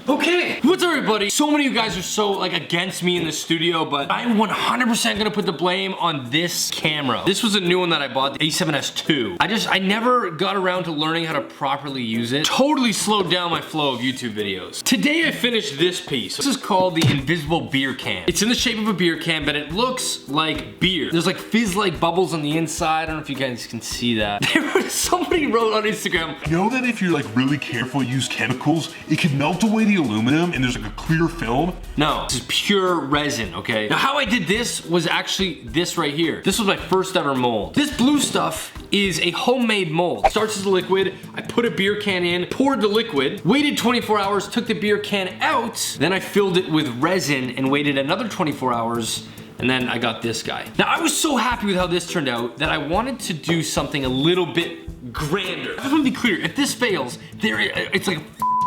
Okay, what's up everybody? So many of you guys are so like against me in the studio, but I'm 100% gonna put the blame on this camera. This was a new one that I bought, the A7S II. I never got around to learning how to properly use it. Totally slowed down my flow of YouTube videos. Today I finished this piece. This is called the invisible beer can. It's in the shape of a beer can, but it looks like beer. There's like fizz-like bubbles on the inside. I don't know if you guys can see that. Somebody wrote on Instagram, you know that if you're like really careful, use chemicals, it can melt away the aluminum and there's like a clear film? No, this is pure resin, okay? Now how I did this was actually this right here. This was my first ever mold. This blue stuff is a homemade mold. It starts as a liquid, I put a beer can in, poured the liquid, waited 24 hours, took the beer can out, then I filled it with resin and waited another 24 hours, and then I got this guy. Now I was so happy with how this turned out that I wanted to do something a little bit grander. I just want to be clear, if this fails, it's like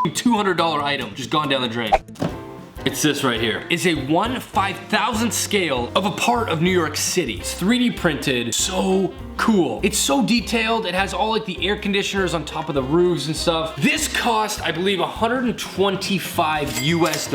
a $200 item just gone down the drain. It's this right here. It's a 1/5000th scale of a part of New York City. It's 3D printed, so cool. It's so detailed. It has all like the air conditioners on top of the roofs and stuff. This cost, I believe, $125 US.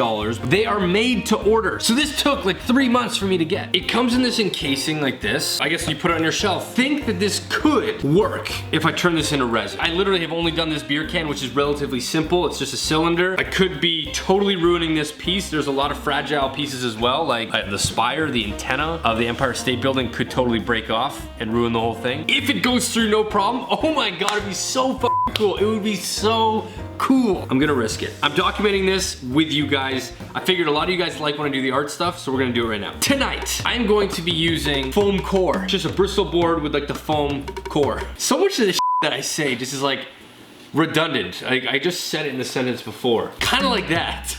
They are made to order. So this took like 3 months for me to get. It comes in this encasing like this. I guess you put it on your shelf. Think that this could work if I turn this into resin. I literally have only done this beer can, which is relatively simple. It's just a cylinder. I could be totally ruining this piece. There's a lot of fragile pieces as well, like the spire, the antenna of the Empire State Building could totally break off and ruin the whole thing. If it goes through, no problem. Oh my God, it'd be so fucking cool. It would be so cool. I'm gonna risk it. I'm documenting this with you guys. I figured a lot of you guys like when I do the art stuff, so we're gonna do it right now. Tonight, I'm going to be using foam core. Just a Bristol board with like the foam core. So much of the shit that I say just is like redundant. I just said it in the sentence before. Kind of like that.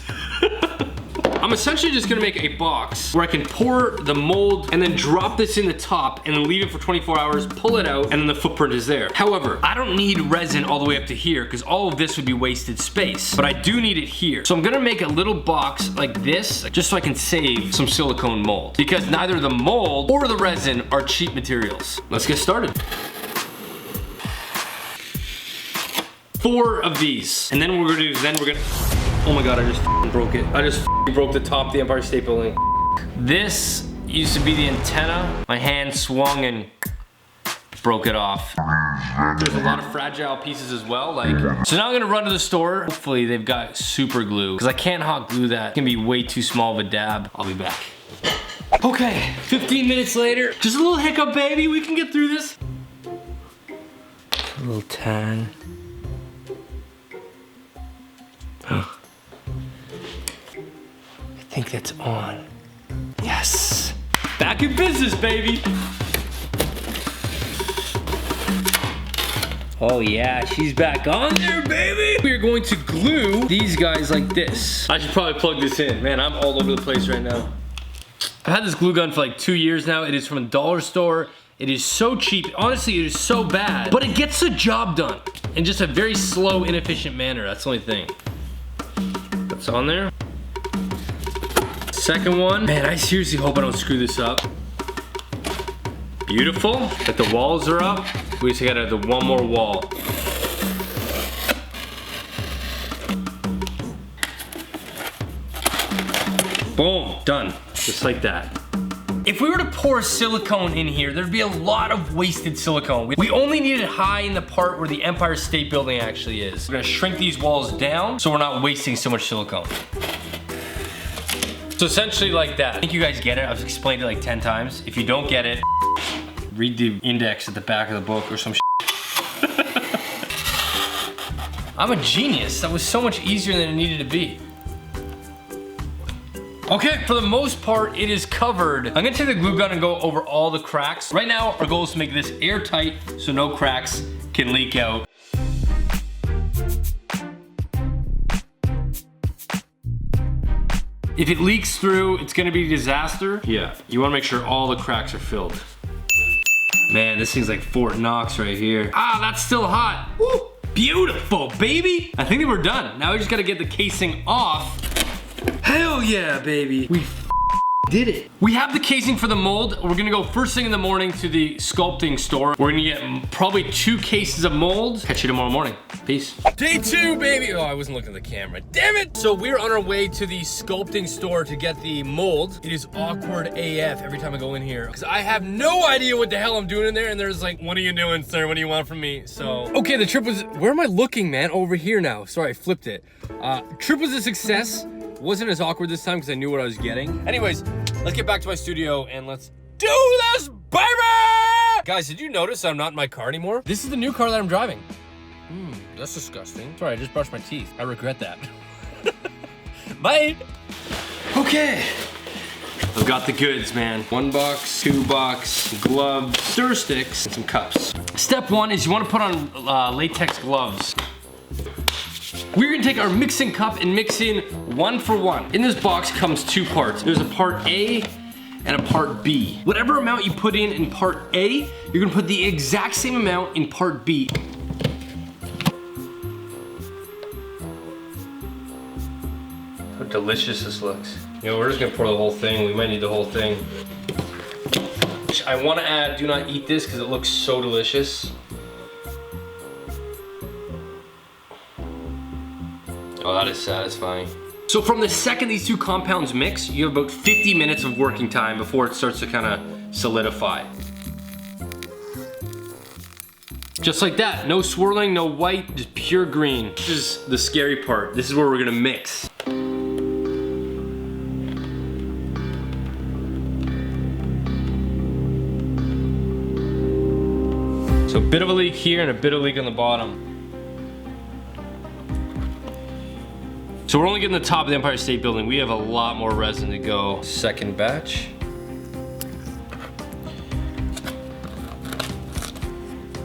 I'm essentially just gonna make a box where I can pour the mold and then drop this in the top and then leave it for 24 hours, pull it out, and then the footprint is there. However, I don't need resin all the way up to here because all of this would be wasted space, but I do need it here. So I'm gonna make a little box like this just so I can save some silicone mold because neither the mold or the resin are cheap materials. Let's get started. 4 of these. And then what we're gonna do is we're gonna, oh my God, I just broke it. I just broke the top of the Empire State Building. This used to be the antenna. My hand swung and broke it off. There's a lot of fragile pieces as well. So now I'm gonna run to the store. Hopefully they've got super glue because I can't hot glue that. It's gonna be way too small of a dab. I'll be back. Okay, 15 minutes later. Just a little hiccup, baby. We can get through this. A little tan. I think that's on. Yes. Back in business, baby. Oh yeah, she's back on there, baby. We are going to glue these guys like this. I should probably plug this in. Man, I'm all over the place right now. I've had this glue gun for like 2 years now. It is from a dollar store. It is so cheap. Honestly, it is so bad, but it gets the job done in just a very slow, inefficient manner. That's the only thing. That's on there. Second one. Man, I seriously hope I don't screw this up. Beautiful. That the walls are up. We just gotta do one more wall. Boom, done. Just like that. If we were to pour silicone in here, there'd be a lot of wasted silicone. We only need it high in the part where the Empire State Building actually is. We're gonna shrink these walls down so we're not wasting so much silicone. So essentially like that. I think you guys get it. I've explained it like 10 times. If you don't get it, read the index at the back of the book or some shit. I'm a genius. That was so much easier than it needed to be. Okay, for the most part, it is covered. I'm gonna take the glue gun and go over all the cracks. Right now, our goal is to make this airtight so no cracks can leak out. If it leaks through, it's gonna be a disaster. Yeah, you wanna make sure all the cracks are filled. Man, this thing's like Fort Knox right here. Ah, that's still hot. Woo, beautiful, baby. I think that we're done. Now we just gotta get the casing off. Hell yeah, baby. We did it. We have the casing for the mold. We're gonna go first thing in the morning to the sculpting store. We're gonna get probably 2 cases of mold. Catch you tomorrow morning. Peace. Day 2, baby. Oh, I wasn't looking at the camera. Damn it. So we're on our way to the sculpting store to get the mold. It is awkward AF every time I go in here because I have no idea what the hell I'm doing in there. And there's like, what are you doing, sir? What do you want from me? So, okay, the trip was, where am I looking, man? Over here now. Sorry, I flipped it. Trip was a success. Wasn't as awkward this time because I knew what I was getting. Anyways, let's get back to my studio and let's do this, baby! Guys, did you notice I'm not in my car anymore? This is the new car that I'm driving. That's disgusting. Sorry, I just brushed my teeth. I regret that. Bye. Okay. I've got the goods, man. 1 box, 2 box, gloves, stir sticks, and some cups. Step 1 is you want to put on latex gloves. We're gonna take our mixing cup and mix in 1 for 1. In this box comes 2 parts. There's a part A and a part B. Whatever amount you put in part A, you're gonna put the exact same amount in part B. How delicious this looks. You know, we're just gonna pour the whole thing. We might need the whole thing. I wanna add, do not eat this because it looks so delicious. Oh, that is satisfying. So from the second these 2 compounds mix, you have about 50 minutes of working time before it starts to kind of solidify. Just like that, no swirling, no white, just pure green. This is the scary part. This is where we're gonna mix. So a bit of a leak here and a bit of a leak on the bottom. So we're only getting the top of the Empire State Building. We have a lot more resin to go. Second batch.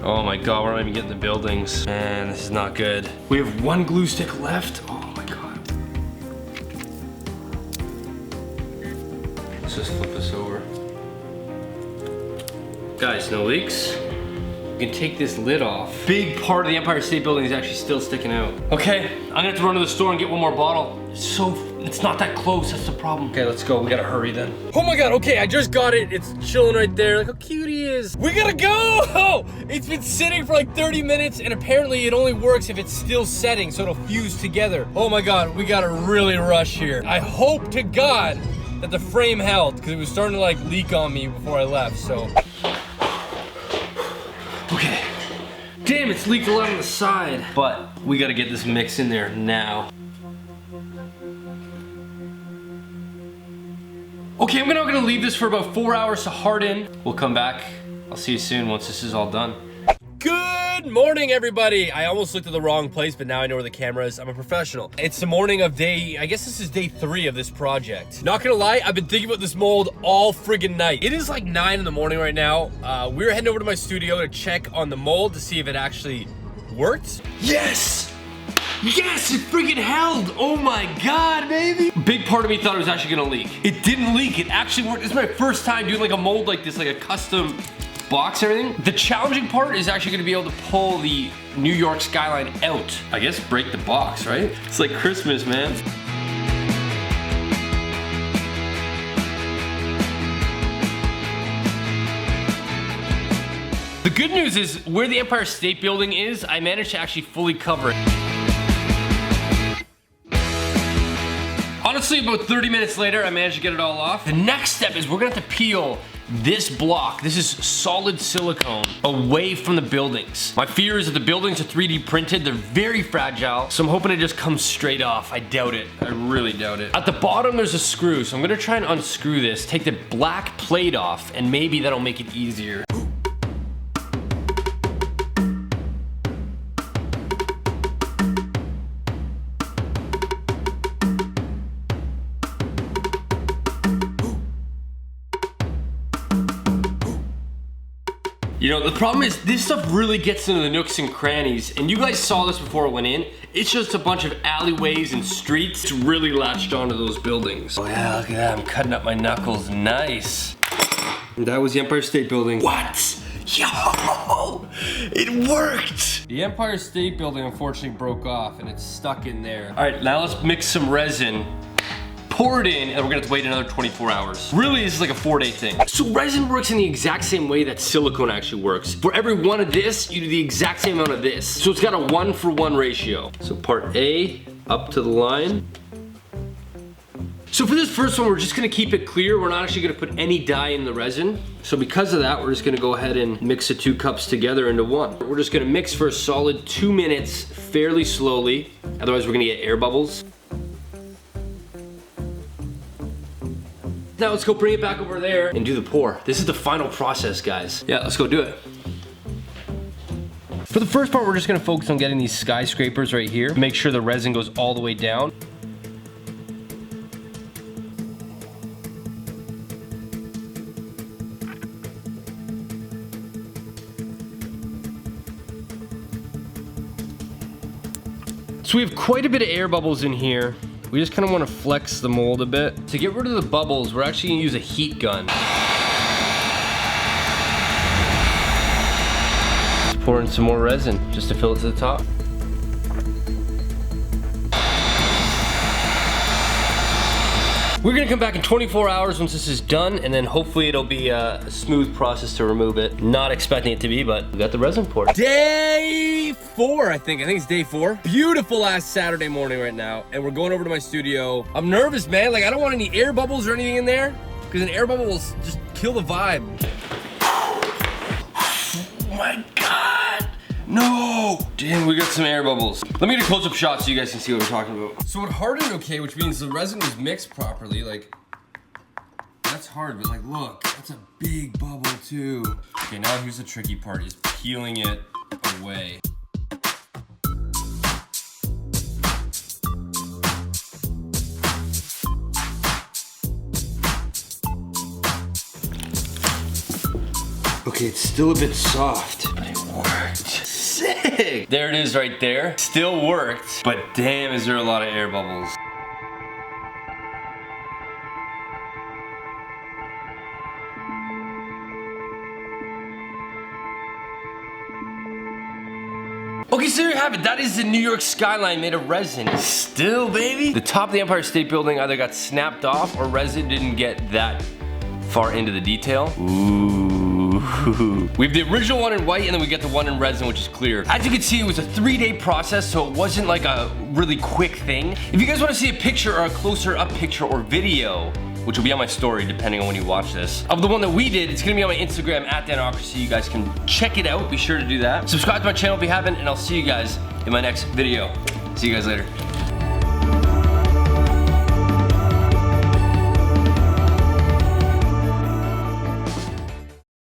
Oh my God, we're not even getting the buildings. Man, this is not good. We have 1 glue stick left. Oh my God. Let's just flip this over. Guys, no leaks. You can take this lid off. Big part of the Empire State Building is actually still sticking out. Okay, I'm gonna have to run to the store and get 1 more bottle. It's not that close, that's the problem. Okay, let's go, we gotta hurry then. Oh my God, okay, I just got it. It's chilling right there. Look how cute he is. We gotta go! It's been sitting for like 30 minutes and apparently it only works if it's still setting so it'll fuse together. Oh my God, we gotta really rush here. I hope to God that the frame held because it was starting to like leak on me before I left, so. Okay. Damn, it's leaked a lot on the side. But we gotta get this mix in there now. Okay, I'm now gonna leave this for about 4 hours to harden. We'll come back. I'll see you soon once this is all done. Good morning, everybody. I almost looked at the wrong place, but now I know where the camera is. I'm a professional. It's the morning of I guess this is day 3 of this project. Not gonna lie, I've been thinking about this mold all friggin' night. It is like 9 in the morning right now. We're heading over to my studio to check on the mold to see if it actually worked. Yes! Yes, it freaking held! Oh my God, baby! Big part of me thought it was actually gonna leak. It didn't leak, it actually worked. This is my first time doing like a mold like this, like a custom box and everything. The challenging part is actually gonna be able to pull the New York skyline out. I guess break the box, right? It's like Christmas, man. The good news is where the Empire State Building is, I managed to actually fully cover it. Honestly, about 30 minutes later, I managed to get it all off. The next step is we're gonna have to peel this block. This is solid silicone away from the buildings. My fear is that the buildings are 3D printed. They're very fragile, so I'm hoping it just comes straight off. I doubt it. I really doubt it. At the bottom, there's a screw, so I'm gonna try and unscrew this, take the black plate off, and maybe that'll make it easier. You know, the problem is this stuff really gets into the nooks and crannies, and you guys saw this before it went in. It's just a bunch of alleyways and streets. It's really latched onto those buildings. Oh yeah, look at that, I'm cutting up my knuckles, nice. And that was the Empire State Building. What? Yo, it worked! The Empire State Building unfortunately broke off and it's stuck in there. All right, now let's mix some resin. pour it in, and we're gonna have to wait another 24 hours. Really, this is like a 4-day thing. So resin works in the exact same way that silicone actually works. For every one of this, you do the exact same amount of this. So it's got a 1-for-1 ratio. So part A, up to the line. So for this first one, we're just gonna keep it clear. We're not actually gonna put any dye in the resin. So because of that, we're just gonna go ahead and mix the 2 cups together into one. We're just gonna mix for a solid 2 minutes, fairly slowly. Otherwise, we're gonna get air bubbles. Now let's go bring it back over there and do the pour. This is the final process, guys. Yeah, let's go do it. For the first part, we're just gonna focus on getting these skyscrapers right here. Make sure the resin goes all the way down. So we have quite a bit of air bubbles in here. We just kind of want to flex the mold a bit. To get rid of the bubbles, we're actually gonna use a heat gun. Let's pour in some more resin just to fill it to the top. We're gonna come back in 24 hours once this is done, and then hopefully it'll be a smooth process to remove it. Not expecting it to be, but we got the resin poured. Day 4, I think it's day 4. Beautiful ass Saturday morning right now, and we're going over to my studio. I'm nervous, man. Like, I don't want any air bubbles or anything in there, because an air bubble will just kill the vibe. Oh my God. No! Damn, we got some air bubbles. Let me get a close-up shot so you guys can see what we're talking about. So it hardened okay, which means the resin was mixed properly. Like, that's hard, but like, look, that's a big bubble too. Okay, now here's the tricky part, is peeling it away. Okay, it's still a bit soft, but it worked. Sick! There it is right there. Still worked, but damn, is there a lot of air bubbles. Okay, so there you have it. That is the New York skyline made of resin. Still, baby. The top of the Empire State Building either got snapped off or resin didn't get that far into the detail. Ooh. We have the original one in white, and then we get the one in resin, which is clear. As you can see, it was a 3-day process, so it wasn't like a really quick thing. If you guys want to see a picture or a closer up picture or video, which will be on my story depending on when you watch this, of the one that we did, it's gonna be on my Instagram at Danocracy. You guys can check it out. Be sure to do that. Subscribe to my channel if you haven't, and I'll see you guys in my next video. See you guys later.